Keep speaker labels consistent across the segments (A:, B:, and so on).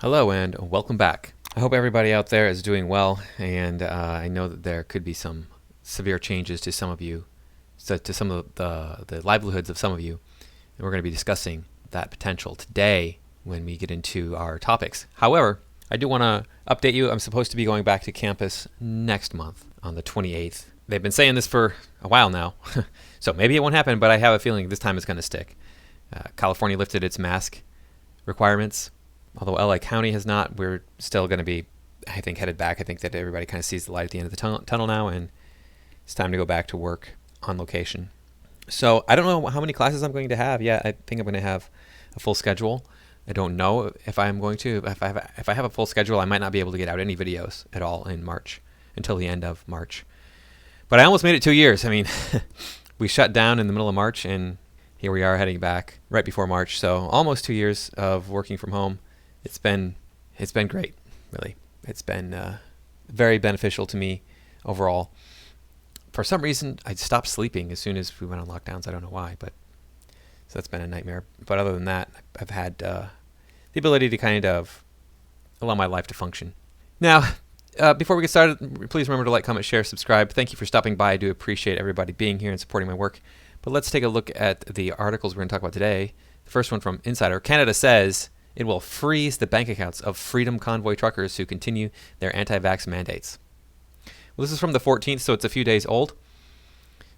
A: Hello and welcome back. I hope everybody out there is doing well, and I know that there could be some severe changes to some of you, to some of the livelihoods of some of you, and we're going to be discussing that potential today when we get into our topics. However, I do want to update you. I'm supposed to be going back to campus next month on the 28th. They've been saying this for a while now, so maybe it won't happen, but I have a feeling this time it's going to stick. California lifted its mask requirements. Although LA County has not, we're still going to be, I think, headed back. I think that everybody kind of sees the light at the end of the tunnel now, and it's time to go back to work on location. So I don't know how many classes I'm going to have yet. I think I'm going to have a full schedule. I don't know if I'm going to. If I have a full schedule, I might not be able to get out any videos at all in March, until the end of March. But I almost made it 2 years. I mean, we shut down in the middle of March, and here we are heading back right before March. So almost 2 years of working from home. It's been great, really. It's been very beneficial to me overall. For some reason, I stopped sleeping as soon as we went on lockdowns. I don't know why, but so that's been a nightmare. But other than that, I've had the ability to kind of allow my life to function. Now, before we get started, please remember to like, comment, share, subscribe. Thank you for stopping by. I do appreciate everybody being here and supporting my work. But let's take a look at the articles we're going to talk about today. The first one from Insider. Canada says it will freeze the bank accounts of Freedom Convoy truckers who continue their anti-vax mandates. Well, this is from the 14th, so it's a few days old.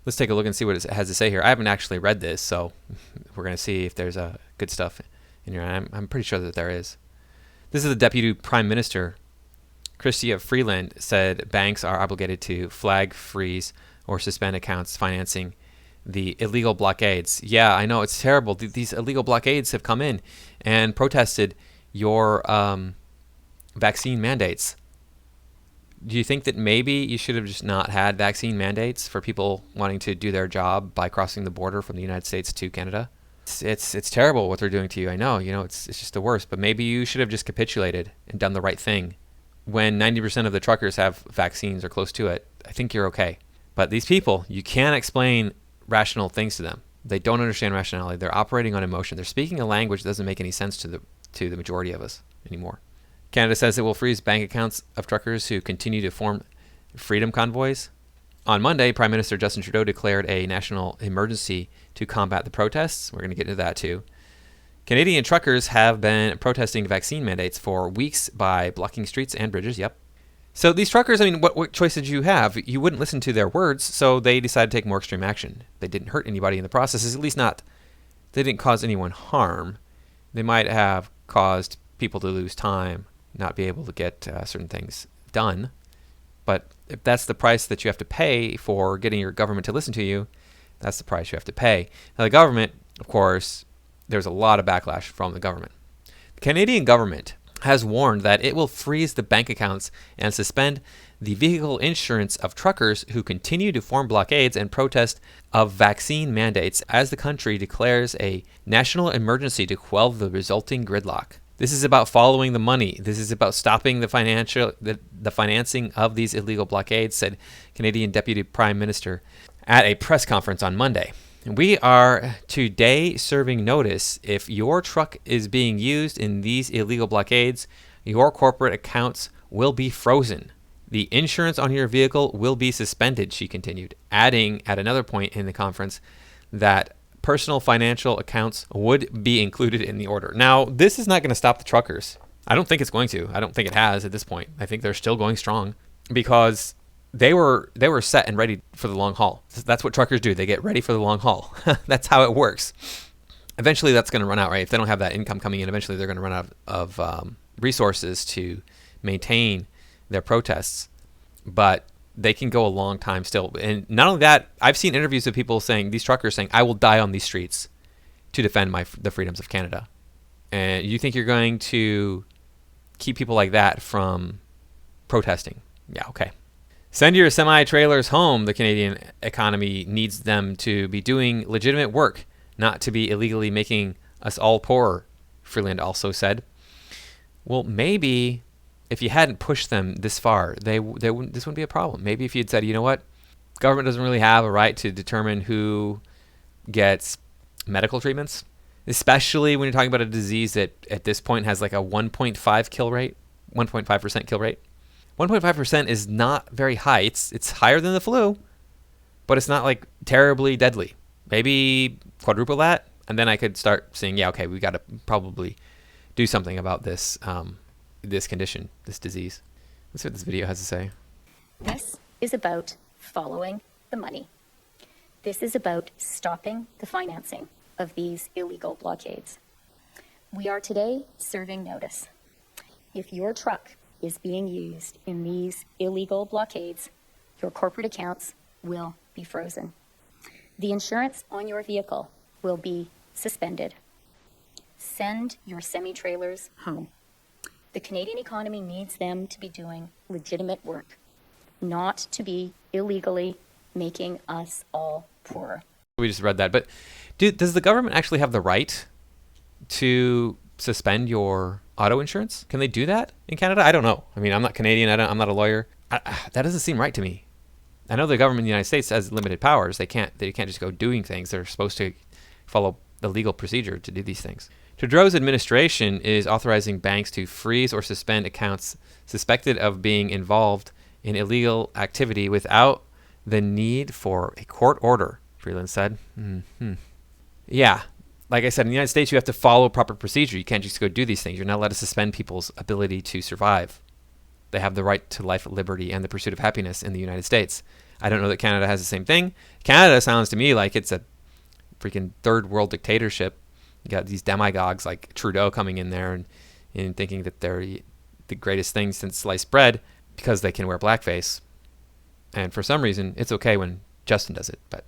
A: Let's take a look and see what it has to say here. I haven't actually read this, so we're going to see if there's good stuff in here. I'm pretty sure that there is. This is the Deputy Prime Minister, Chrystia Freeland, said banks are obligated to flag, freeze, or suspend accounts financing the illegal blockades. Yeah, I know, it's terrible. These illegal blockades have come in and protested your vaccine mandates. Do you think that maybe you should have just not had vaccine mandates for people wanting to do their job by crossing the border from the United States to Canada? It's terrible what they're doing to you. I know, it's just the worst. But maybe you should have just capitulated and done the right thing. When 90% of the truckers have vaccines or close to it, I think you're okay. But these people, you can't explain rational things to them. They don't understand rationality. They're operating on emotion. They're speaking a language that doesn't make any sense to the majority of us anymore. Canada says it will freeze bank accounts of truckers who continue to form freedom convoys. On Monday, Prime Minister Justin Trudeau declared a national emergency to combat the protests. We're going to get into that too. Canadian truckers have been protesting vaccine mandates for weeks by blocking streets and bridges. Yep. So these truckers, I mean, what choice did you have? You wouldn't listen to their words, so they decided to take more extreme action. They didn't hurt anybody in the process, at least not. They didn't cause anyone harm. They might have caused people to lose time, not be able to get certain things done. But if that's the price that you have to pay for getting your government to listen to you, that's the price you have to pay. Now, the government, of course, there's a lot of backlash from the government. The Canadian government has warned that it will freeze the bank accounts and suspend the vehicle insurance of truckers who continue to form blockades and protest of vaccine mandates as the country declares a national emergency to quell the resulting gridlock. This is about following the money. This is about stopping the financing of these illegal blockades, said Canadian Deputy Prime Minister at a press conference on Monday. We are today serving notice. If your truck is being used in these illegal blockades, your corporate accounts will be frozen. The insurance on your vehicle will be suspended, she continued, adding at another point in the conference that personal financial accounts would be included in the order. Now, this is not going to stop the truckers. I don't think it's going to. I don't think it has at this point. I think they're still going strong because they were set and ready for the long haul. That's what truckers do. They get ready for the long haul. That's how it works. Eventually, that's going to run out, right? If they don't have that income coming in, eventually they're going to run out of resources to maintain their protests. But they can go a long time still. And not only that, I've seen interviews of people saying, these truckers saying, I will die on these streets to defend the freedoms of Canada. And you think you're going to keep people like that from protesting? Yeah, okay. Send your semi-trailers home. The Canadian economy needs them to be doing legitimate work, not to be illegally making us all poorer, Freeland also said. Well, maybe if you hadn't pushed them this far, this wouldn't be a problem. Maybe if you'd said, you know what, government doesn't really have a right to determine who gets medical treatments. especially when you're talking about a disease that at this point has like a 1.5 kill rate, 1.5% kill rate. 1.5% is not very high. It's higher than the flu, but it's not like terribly deadly. Maybe quadruple that, and then I could start saying, yeah, okay, we got to probably do something about this this condition, this disease. Let's see what this video has to say.
B: This is about following the money. This is about stopping the financing of these illegal blockades. We are today serving notice. If your truck is being used in these illegal blockades, your corporate accounts will be frozen. The insurance on your vehicle will be suspended. Send your semi-trailers home. The Canadian economy needs them to be doing legitimate work, not to be illegally making us all poorer.
A: We just read that, but does the government actually have the right to suspend your auto insurance? Can they do that in Canada? I don't know. I mean, I'm not Canadian. I'm not a lawyer. That doesn't seem right to me. I know the government in the United States has limited powers. They can't just go doing things. They're supposed to follow the legal procedure to do these things. Trudeau's administration is authorizing banks to freeze or suspend accounts suspected of being involved in illegal activity without the need for a court order, Freeland said. Yeah, like I said, in the United States, you have to follow proper procedure. You can't just go do these things. You're not allowed to suspend people's ability to survive. They have the right to life, liberty, and the pursuit of happiness in the United States. I don't know that Canada has the same thing. Canada sounds to me like it's a freaking third world dictatorship. You got these demagogues like Trudeau coming in there and thinking that they're the greatest thing since sliced bread because they can wear blackface. And for some reason, it's okay when Justin does it, but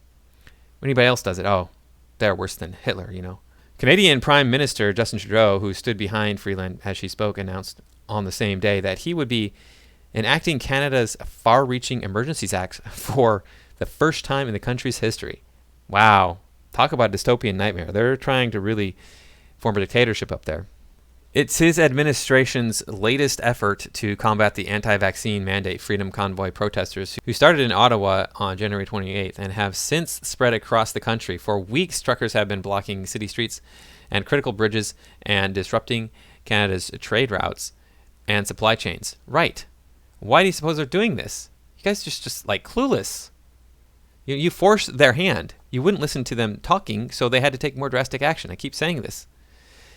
A: when anybody else does it, oh, they're worse than Hitler, you know. Canadian Prime Minister Justin Trudeau, who stood behind Freeland as she spoke, announced on the same day that he would be enacting Canada's Far-Reaching Emergencies Act for the first time in the country's history. Wow. Talk about a dystopian nightmare. They're trying to really form a dictatorship up there. It's his administration's latest effort to combat the anti-vaccine mandate Freedom Convoy protesters who started in Ottawa on January 28th and have since spread across the country. For weeks, truckers have been blocking city streets and critical bridges and disrupting Canada's trade routes and supply chains. Right. Why do you suppose they're doing this? You guys just like clueless. You forced their hand. You wouldn't listen to them talking, so they had to take more drastic action. I keep saying this.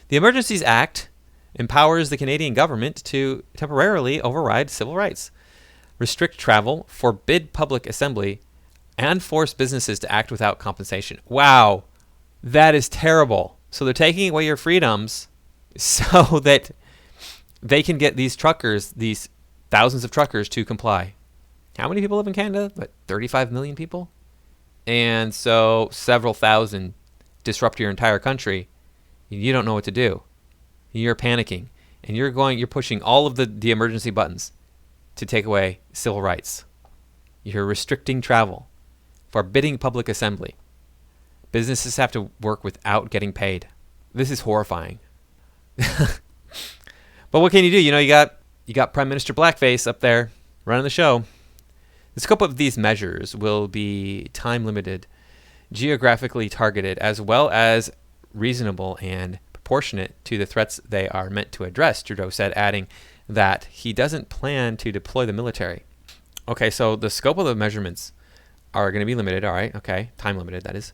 A: The Emergencies Act empowers the Canadian government to temporarily override civil rights, restrict travel, forbid public assembly, and force businesses to act without compensation. Wow, that is terrible. So they're taking away your freedoms so that they can get these truckers, these thousands of truckers, to comply. How many people live in Canada? What, 35 million people? And so several thousand disrupt your entire country. You don't know what to do. You're panicking, and you're pushing all of the emergency buttons to take away civil rights. You're restricting travel, forbidding public assembly. Businesses have to work without getting paid. This is horrifying. But what can you do? You know, you got Prime Minister Blackface up there running the show. The scope of these measures will be time-limited, geographically targeted, as well as reasonable and proportionate to the threats they are meant to address, Trudeau said, adding that he doesn't plan to deploy the military. Okay, so the scope of the measurements are going to be limited, all right, okay, time-limited, that is,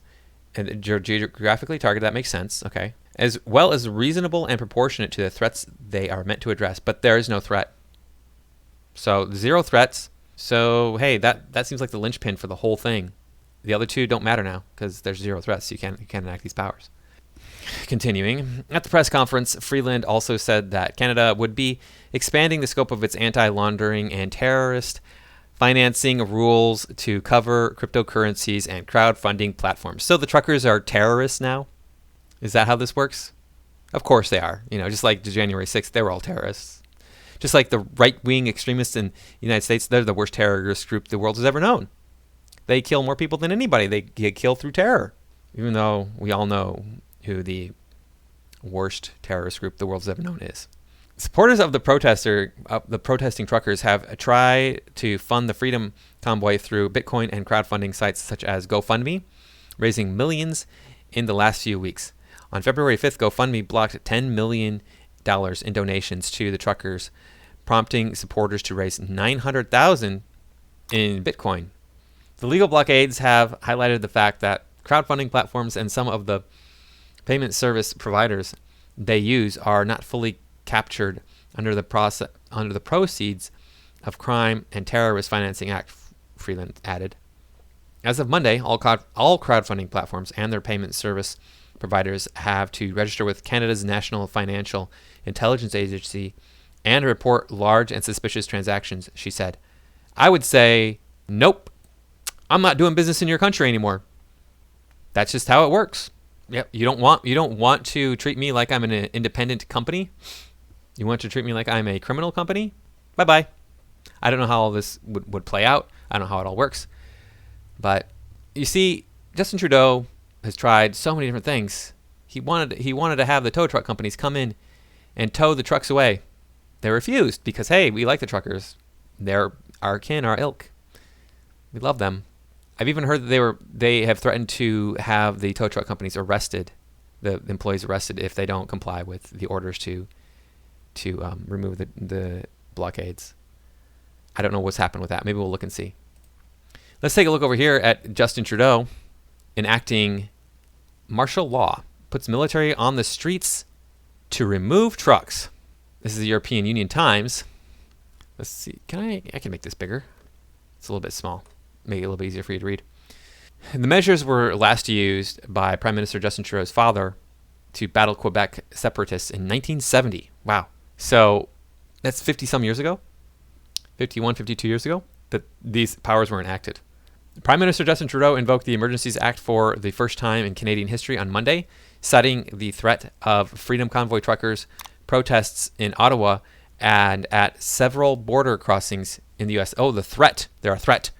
A: and geographically targeted, that makes sense, okay, as well as reasonable and proportionate to the threats they are meant to address, but there is no threat. So, zero threats. So, hey, that seems like the linchpin for the whole thing. The other two don't matter now because there's zero threats. So you can't enact these powers. Continuing, at the press conference, Freeland also said that Canada would be expanding the scope of its anti-laundering and terrorist financing rules to cover cryptocurrencies and crowdfunding platforms. So the truckers are terrorists now? Is that how this works? Of course they are. You know, just like January 6th, they were all terrorists. Just like the right-wing extremists in the United States, they're the worst terrorist group the world has ever known. They kill more people than anybody. They get killed through terror, even though we all know who the worst terrorist group the world has ever known is. Supporters of the protesting truckers have tried to fund the Freedom Convoy through Bitcoin and crowdfunding sites such as GoFundMe, raising millions in the last few weeks. On February 5th, GoFundMe blocked $10 million in donations to the truckers, prompting supporters to raise $900,000 in Bitcoin. The legal blockades have highlighted the fact that crowdfunding platforms and some of the payment service providers they use are not fully captured under the Proceeds of Crime and Terrorist Financing Act, Freeland added. As of Monday, all crowdfunding platforms and their payment service providers have to register with Canada's National Financial Intelligence Agency and report large and suspicious transactions, she said. I would say, nope, I'm not doing business in your country anymore. That's just how it works. Yep, you don't want to treat me like I'm an independent company. You want to treat me like I'm a criminal company? Bye-bye. I don't know how all this would play out. I don't know how it all works. But you see, Justin Trudeau has tried so many different things. He wanted to have the tow truck companies come in and tow the trucks away. They refused because, hey, we like the truckers. They're our kin, our ilk. We love them. I've even heard that they have threatened to have the tow truck companies arrested, the employees arrested if they don't comply with the orders to remove the blockades. I don't know what's happened with that. Maybe we'll look and see. Let's take a look over here at Justin Trudeau enacting martial law, puts military on the streets to remove trucks. This is the European Union Times. Let's see. I can make this bigger. It's a little bit small. Make it a little bit easier for you to read. The measures were last used by Prime Minister Justin Trudeau's father to battle Quebec separatists in 1970. Wow. So that's 50-some years ago, 51, 52 years ago, that these powers were enacted. Prime Minister Justin Trudeau invoked the Emergencies Act for the first time in Canadian history on Monday, citing the threat of Freedom Convoy truckers' protests in Ottawa and at several border crossings in the U.S. Oh, the threat. They're a threat.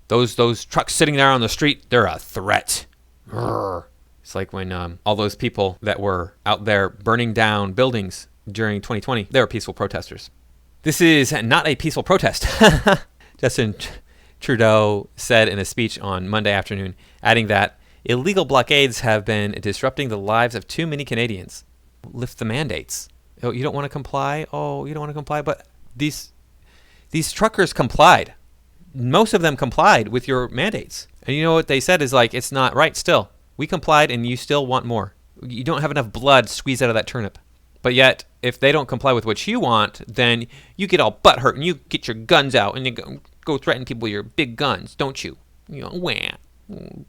A: Those trucks sitting there on the street, they're a threat. Grr. It's like when all those people that were out there burning down buildings during 2020, they were peaceful protesters. This is not a peaceful protest, Justin Trudeau said in a speech on Monday afternoon, adding that illegal blockades have been disrupting the lives of too many Canadians. Lift the mandates. Oh, you don't want to comply? Oh, you don't want to comply? But these truckers complied. Most of them complied with your mandates. And you know what they said is like, it's not right still. We complied and you still want more. You don't have enough blood squeezed out of that turnip. But yet, if they don't comply with what you want, then you get all butthurt and you get your guns out and you go threaten people with your big guns, don't you? You know, wah,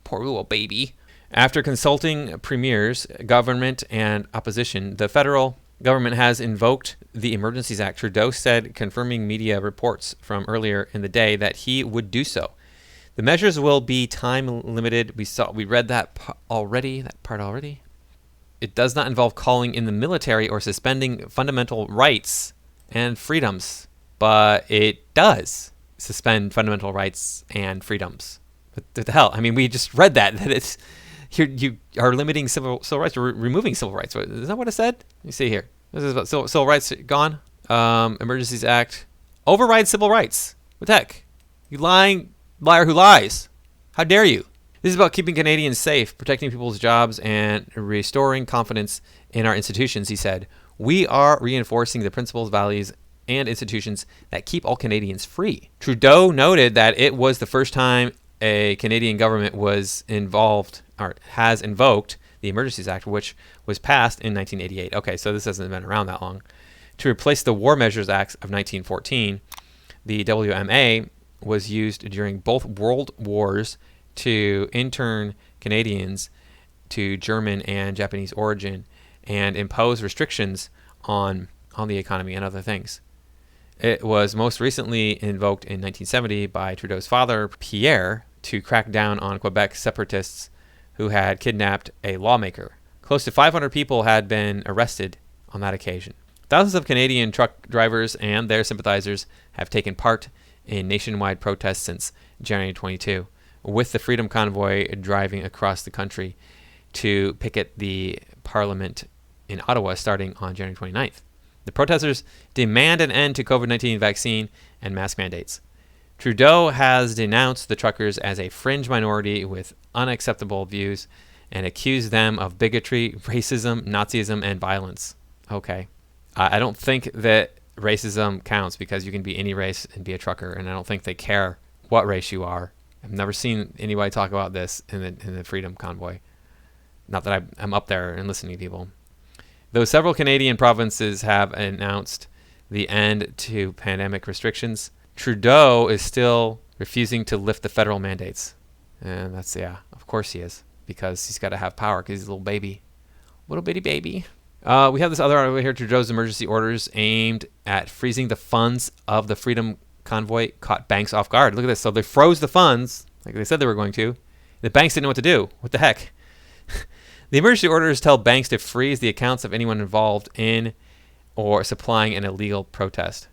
A: poor little baby. After consulting premiers, government, and opposition, the federal government has invoked the Emergencies Act. Trudeau said, confirming media reports from earlier in the day that he would do so. The measures will be time limited. We read that part already. It does not involve calling in the military or suspending fundamental rights and freedoms, but it does suspend fundamental rights and freedoms. What the hell? I mean, we just read that it's you are limiting civil rights or removing civil rights. Is that what it said? Let me see here. This is about civil rights gone. Emergencies Act overrides civil rights. What the heck? You lying liar who lies. How dare you? This is about keeping Canadians safe, protecting people's jobs, and restoring confidence in our institutions, he said. We are reinforcing the principles, values, and institutions that keep all Canadians free. Trudeau noted that it was the first time a Canadian government was involved or has invoked the Emergencies Act, which was passed in 1988. Okay, so this hasn't been around that long. To replace the War Measures Acts of 1914, the WMA was used during both world wars to intern Canadians to German and Japanese origin and impose restrictions on the economy and other things. It was most recently invoked in 1970 by Trudeau's father, Pierre, to crack down on Quebec separatists who had kidnapped a lawmaker. Close to 500 people had been arrested on that occasion. Thousands of Canadian truck drivers and their sympathizers have taken part in nationwide protests since January 22, with the Freedom Convoy driving across the country to picket the Parliament in Ottawa starting on January 29th. The protesters demand an end to COVID-19 vaccine and mask mandates. Trudeau has denounced the truckers as a fringe minority with unacceptable views and accused them of bigotry, racism, Nazism, and violence. Okay. I don't think that racism counts because you can be any race and be a trucker, and I don't think they care what race you are. I've never seen anybody talk about this in the Freedom Convoy. Not that I'm up there and listening to people. Though several Canadian provinces have announced the end to pandemic restrictions, Trudeau is still refusing to lift the federal mandates. And that's, yeah, of course he is, because he's got to have power because he's a little baby. Little bitty baby. We have this other article here, Trudeau's emergency orders aimed at freezing the funds of the Freedom Convoy caught banks off guard. Look at this. So they froze the funds, like they said they were going to. The banks didn't know what to do. What the heck? The emergency orders tell banks to freeze the accounts of anyone involved in or supplying an illegal protest.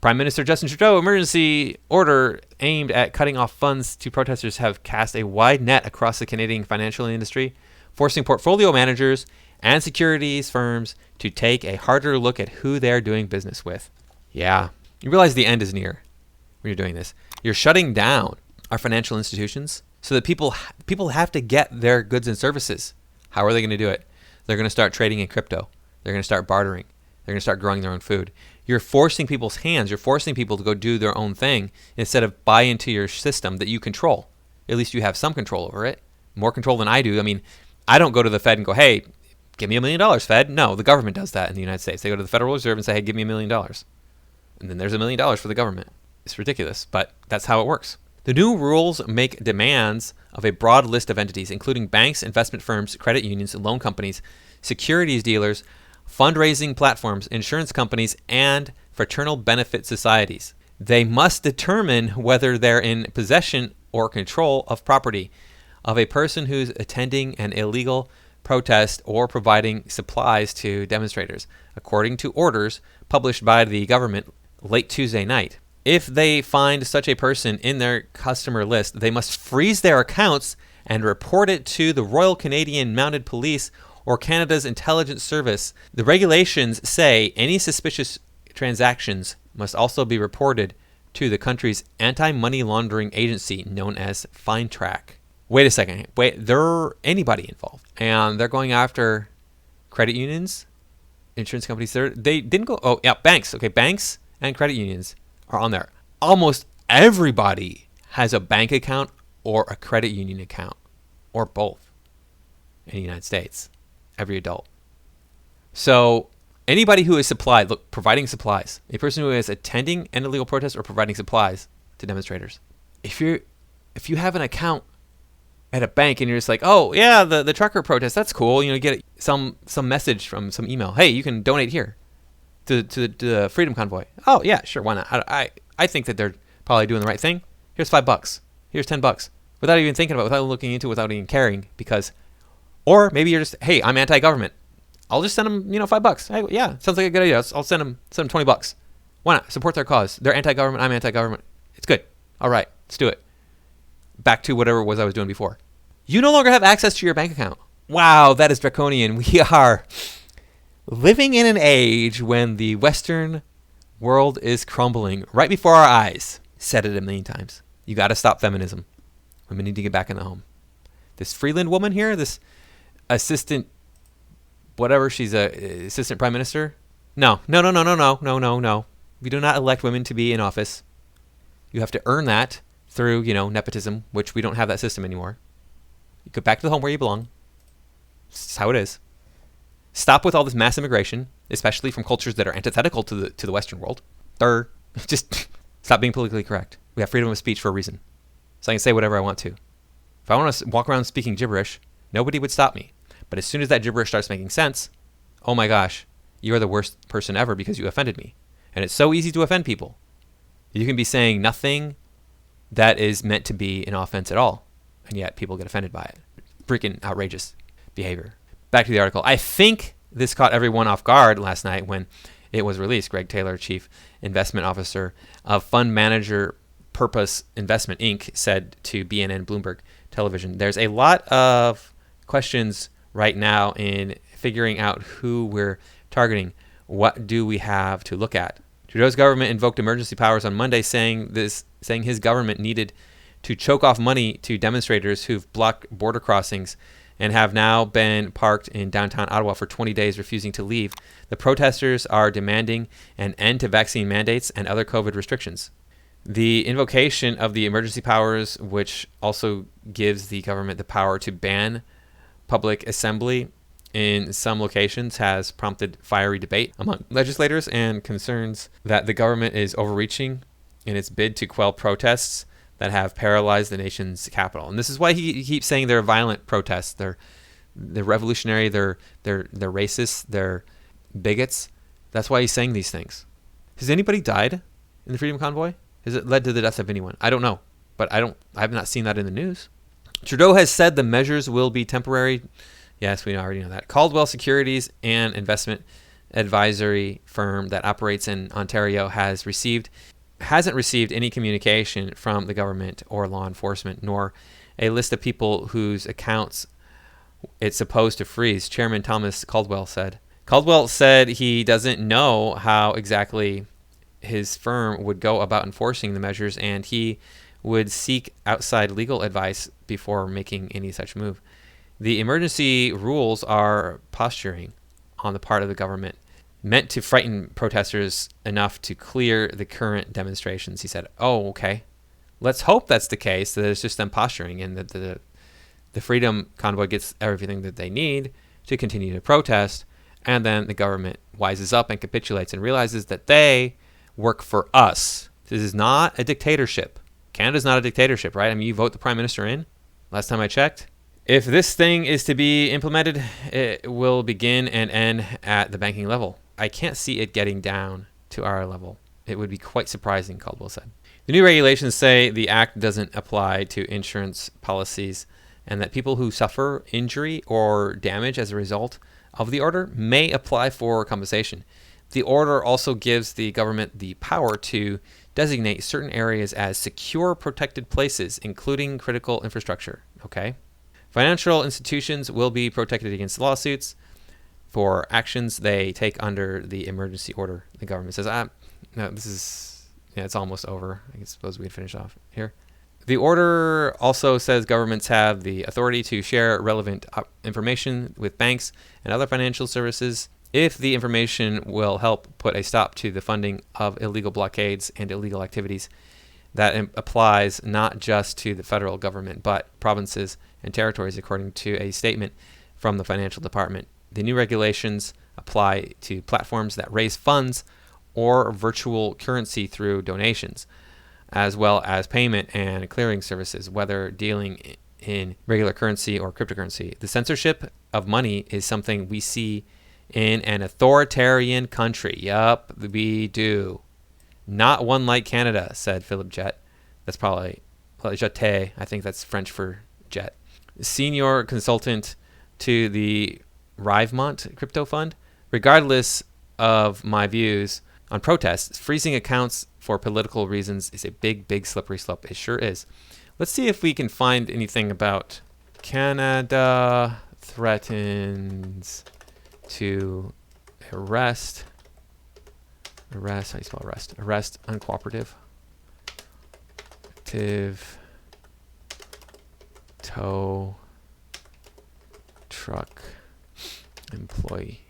A: Prime Minister Justin Trudeau emergency order aimed at cutting off funds to protesters have cast a wide net across the Canadian financial industry, forcing portfolio managers and securities firms to take a harder look at who they're doing business with. Yeah, you realize the end is near when you're doing this. You're shutting down our financial institutions so that people have to get their goods and services. How are they going to do it? They're going to start trading in crypto. They're going to start bartering. They're going to start growing their own food. You're forcing people's hands. You're forcing people to go do their own thing instead of buy into your system that you control. At least you have some control over it. More control than I do. I mean, I don't go to the Fed and go, hey, give me $1 million, Fed. No, the government does that in the United States. They go to the Federal Reserve and say, hey, give me $1 million. And then there's $1 million for the government. It's ridiculous, but that's how it works. The new rules make demands of a broad list of entities, including banks, investment firms, credit unions, loan companies, securities dealers, fundraising platforms, insurance companies, and fraternal benefit societies. They must determine whether they're in possession or control of property of a person who's attending an illegal protest or providing supplies to demonstrators, according to orders published by the government late Tuesday night. If they find such a person in their customer list, they must freeze their accounts and report it to the Royal Canadian Mounted Police or Canada's Intelligence Service. The regulations say any suspicious transactions must also be reported to the country's anti-money laundering agency known as FineTrack. Wait a second. Wait, they're anybody involved. And they're going after credit unions, insurance companies. They didn't go, oh, yeah, banks. Okay, banks and credit unions are on there. Almost everybody has a bank account or a credit union account, or both, in the United States. Every adult. So anybody who is providing supplies, a person who is attending an illegal protest or providing supplies to demonstrators, if you have an account at a bank and you're just like, oh yeah, the trucker protest, that's cool, you get some message from some email, hey, you can donate here to the Freedom Convoy. Oh yeah, sure, why not? I think that they're probably doing the right thing. Here's $5. Here's $10. Without even thinking about it, without looking into it, without even caring, because, or maybe you're just, hey, I'm anti-government. I'll just send them, $5. Hey, yeah, sounds like a good idea. I'll send them $20. Why not? Support their cause. They're anti-government. I'm anti-government. It's good. All right, let's do it. Back to whatever it was I was doing before. You no longer have access to your bank account. Wow, that is draconian. We are living in an age when the Western world is crumbling right before our eyes. Said it a million times. You got to stop feminism. Women need to get back in the home. This Freeland woman here, this assistant, whatever, she's a assistant prime minister. No. We do not elect women to be in office. You have to earn that through, nepotism, which we don't have that system anymore. You go back to the home where you belong. This is how it is. Stop with all this mass immigration, especially from cultures that are antithetical to the Western world. Just stop being politically correct. We have freedom of speech for a reason. So I can say whatever I want to. If I want to walk around speaking gibberish, nobody would stop me. But as soon as that gibberish starts making sense, oh my gosh, you're the worst person ever because you offended me. And it's so easy to offend people. You can be saying nothing that is meant to be an offense at all, and yet people get offended by it. Freaking outrageous behavior. Back to the article. I think this caught everyone off guard last night when it was released. Greg Taylor, Chief Investment Officer of Fund Manager Purpose Investment Inc., said to BNN Bloomberg Television, there's a lot of questions right now in figuring out who we're targeting. What do we have to look at? Trudeau's government invoked emergency powers on Monday, saying his government needed to choke off money to demonstrators who've blocked border crossings and have now been parked in downtown Ottawa for 20 days, refusing to leave. The protesters are demanding an end to vaccine mandates and other COVID restrictions. The invocation of the emergency powers, which also gives the government the power to ban public assembly in some locations, has prompted fiery debate among legislators and concerns that the government is overreaching in its bid to quell protests that have paralyzed the nation's capital. And this is why he keeps saying they're violent protests. They're revolutionary. They're racist. They're bigots. That's why he's saying these things. Has anybody died in the Freedom Convoy? Has it led to the death of anyone? I don't know, but I have not seen that in the news. Trudeau has said the measures will be temporary. Yes, we already know that. Caldwell Securities, an investment advisory firm that operates in Ontario, hasn't received any communication from the government or law enforcement, nor a list of people whose accounts it's supposed to freeze, Chairman Thomas Caldwell said. Caldwell said he doesn't know how exactly his firm would go about enforcing the measures, and he would seek outside legal advice before making any such move. The emergency rules are posturing on the part of the government, meant to frighten protesters enough to clear the current demonstrations. He said, oh, okay. Let's hope that's the case, that it's just them posturing and that the Freedom Convoy gets everything that they need to continue to protest, and then the government wises up and capitulates and realizes that they work for us. This is not a dictatorship. Canada's not a dictatorship, right? I mean, you vote the prime minister in. Last time I checked. If this thing is to be implemented, it will begin and end at the banking level. I can't see it getting down to our level. It would be quite surprising, Caldwell said. The new regulations say the act doesn't apply to insurance policies and that people who suffer injury or damage as a result of the order may apply for compensation. The order also gives the government the power to designate certain areas as secure protected places, including critical infrastructure. Okay. Financial institutions will be protected against lawsuits for actions they take under the emergency order. The government says, no, it's almost over. I suppose we'd finish off here. The order also says governments have the authority to share relevant information with banks and other financial services if the information will help put a stop to the funding of illegal blockades and illegal activities. That applies not just to the federal government, but provinces and territories, according to a statement from the financial department. The new regulations apply to platforms that raise funds or virtual currency through donations, as well as payment and clearing services, whether dealing in regular currency or cryptocurrency. The censorship of money is something we see in an authoritarian country. Yup, we do. Not one like Canada, said Philip Jett. That's probably Jeté. I think that's French for jet. Senior consultant to the Rivemont crypto fund. Regardless of my views on protests, freezing accounts for political reasons is a big, big slippery slope. It sure is. Let's see if we can find anything about Canada threatens to arrest, how do you spell arrest? Arrest uncooperative tow truck employees.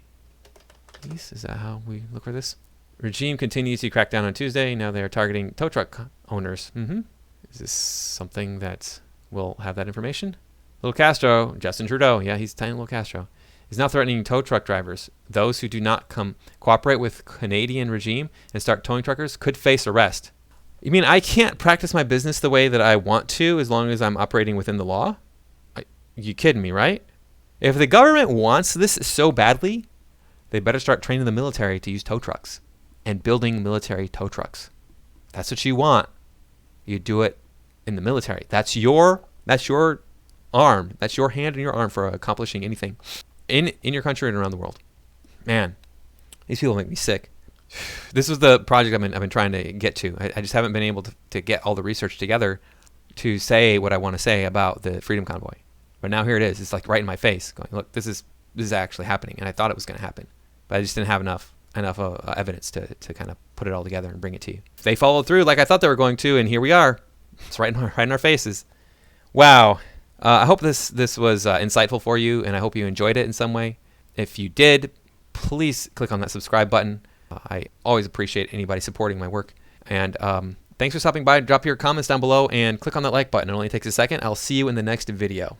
A: Is that how we look for this? Regime continues to crack down on Tuesday. Now they are targeting tow truck owners. Is this something that will have that information? Little Castro, Justin Trudeau, yeah, he's tiny Little Castro, is now threatening tow truck drivers. Those who do not cooperate with Canadian regime and start towing truckers could face arrest. You mean I can't practice my business the way that I want to as long as I'm operating within the law? You kidding me, right? If the government wants this so badly, they better start training the military to use tow trucks and building military tow trucks. That's what you want. You do it in the military. That's your arm. That's your hand and your arm for accomplishing anything in your country and around the world. Man, these people make me sick. This was the project I've been trying to get to. I just haven't been able to get all the research together to say what I want to say about the Freedom Convoy. But now here it is. It's like right in my face going, look, this is actually happening. And I thought it was going to happen, but I just didn't have enough evidence to kind of put it all together and bring it to you. If they followed through like I thought they were going to, and here we are. It's right in our faces. Wow. I hope this was insightful for you, and I hope you enjoyed it in some way. If you did, please click on that subscribe button. I always appreciate anybody supporting my work. And thanks for stopping by. Drop your comments down below and click on that like button. It only takes a second. I'll see you in the next video.